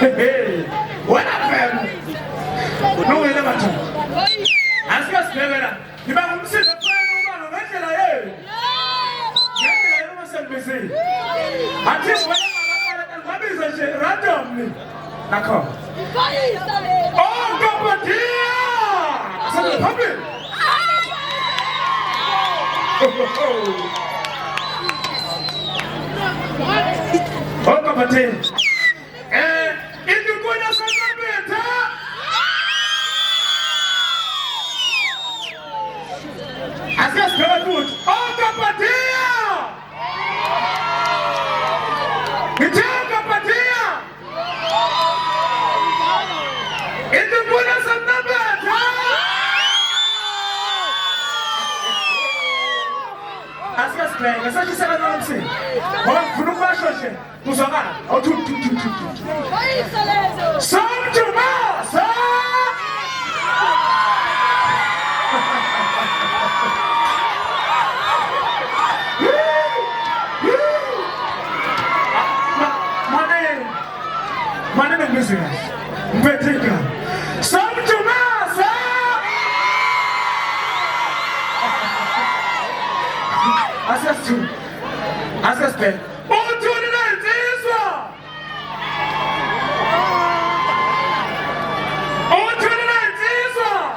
What happened? No, we never talk. Ask us, Nevada. You might say the prayer over the rest of the year. I don't want to say. I just want to say randomly. Nako. Oh, Gapatia! So the public. Oh, Gapatia. If you go to something better. As just good. Oh, Gapatia! It's Gapatia! If you go to something better. As just playing, as I just said, I don't see. Oh, Kunumasha, Musaka, oh, two. Some tomorrow, sir! My name is Mrs. Petrika. Some tomorrow, sir! As I spend. Oh, to the night, this one! Oh, to the night, this one!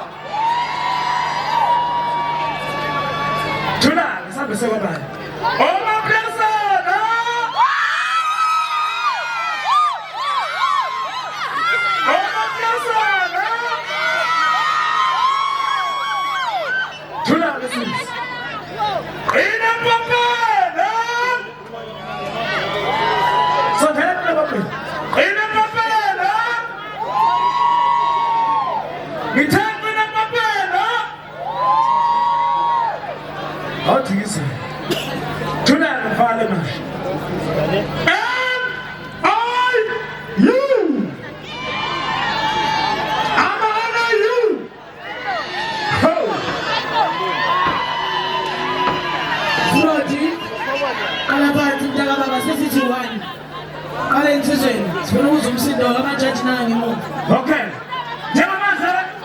Tonight, let's have a say bye. Oh, my blessed! Oh, my blessed! Tonight, listen. In a papa! So tell me about it. In a papa! We take me in a papa! How do you say? Tonight, the parliament. You! I'm honor you! Oh! Kalabati ndakababa sesithi-1 kale insizweni sifuna ukuze umsindo wamajaji nangemuva. Okay. Njengoba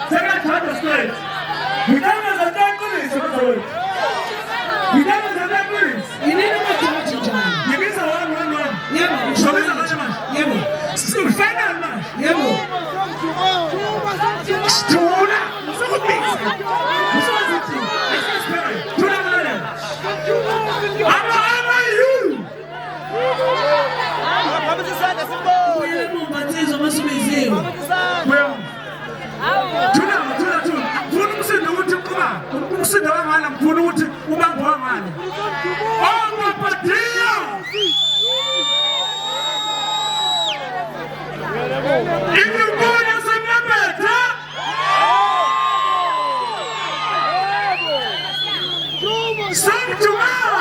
sekathatha straight. Ngithatha zatankulisi bazawethu. Ngithatha zatankulisi. Yinini amajaji njani? Ngibiza one. Yebo. Ngibiza manje. Yebo. Final manje. Yebo. Stula. Sokubiza. Usozithi. Tula manje. I'm you. Uyele mubatizwa masubiziwe. Well. Tula. Ngifuna umsindo ukuthi uqhuba. Umsindo wangana ngifuna ukuthi ubambe wangana. Oh, Gapatia! If you go to some better. Some tomorrow.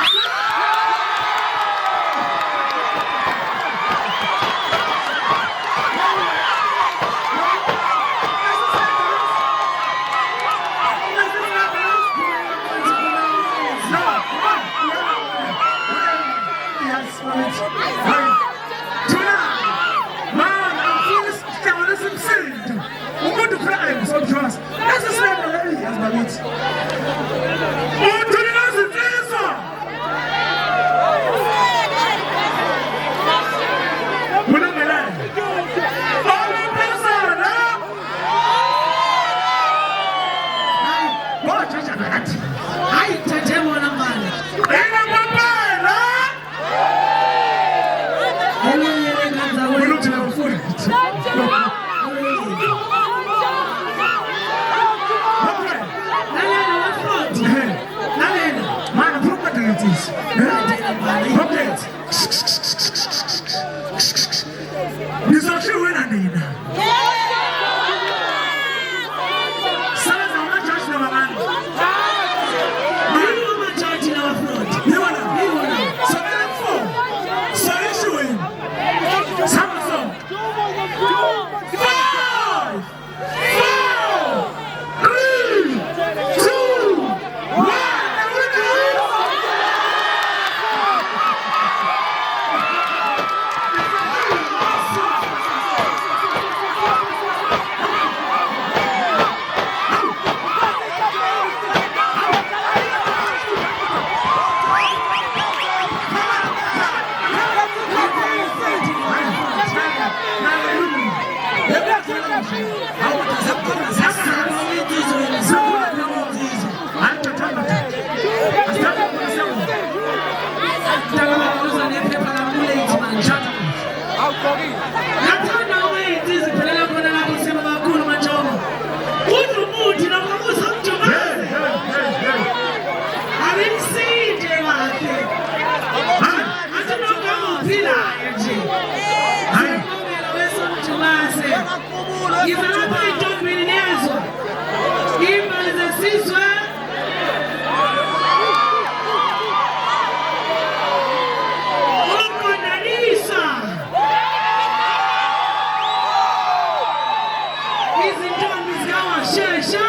washesha.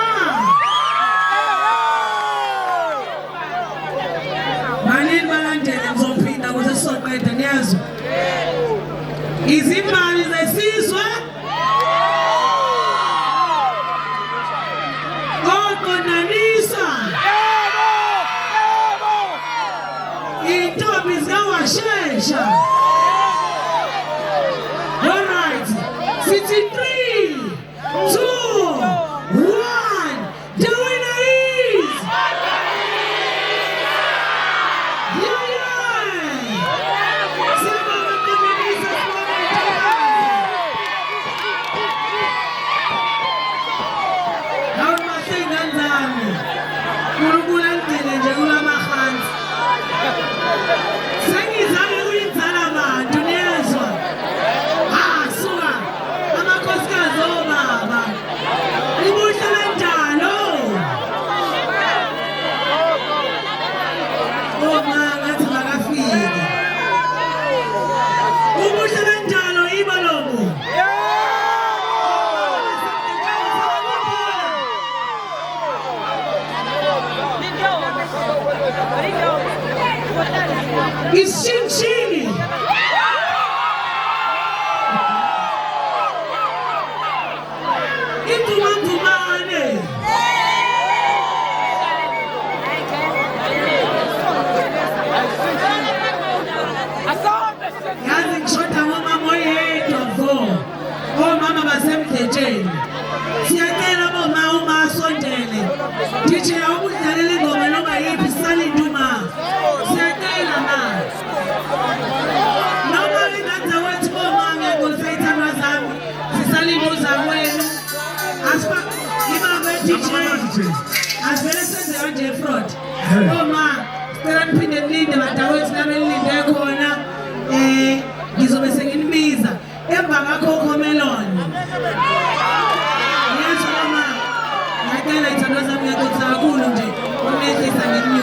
Malini balandele ngizophinda kuze sizoqeda niyazi. Izimali zesizwe oqondanisa intombi zikawashesha. All right, sithi 3, 2, 1. The winner is Siyabonga Mnumzane Hawu masengenzani uNkulunkulu angigcine nje kulamahansi sengizame kuyinzala abantu niyezwa suka amakhosikazi obaba ibuhle lendalo ngathi makafike ubuhle lendalo ibalobo isishintshini indumandumane yazi ngishoda ngomama oyedwa vo omama basemdletsheni siyacela boma uma asondele DJ awudlalela ingoma noma yiphi salinduma siyacela na noma lingenza wethi boma ngiyakufeyitha zami sisalinduza kwenu asiba ibambe DJ asivele senze kanje fraud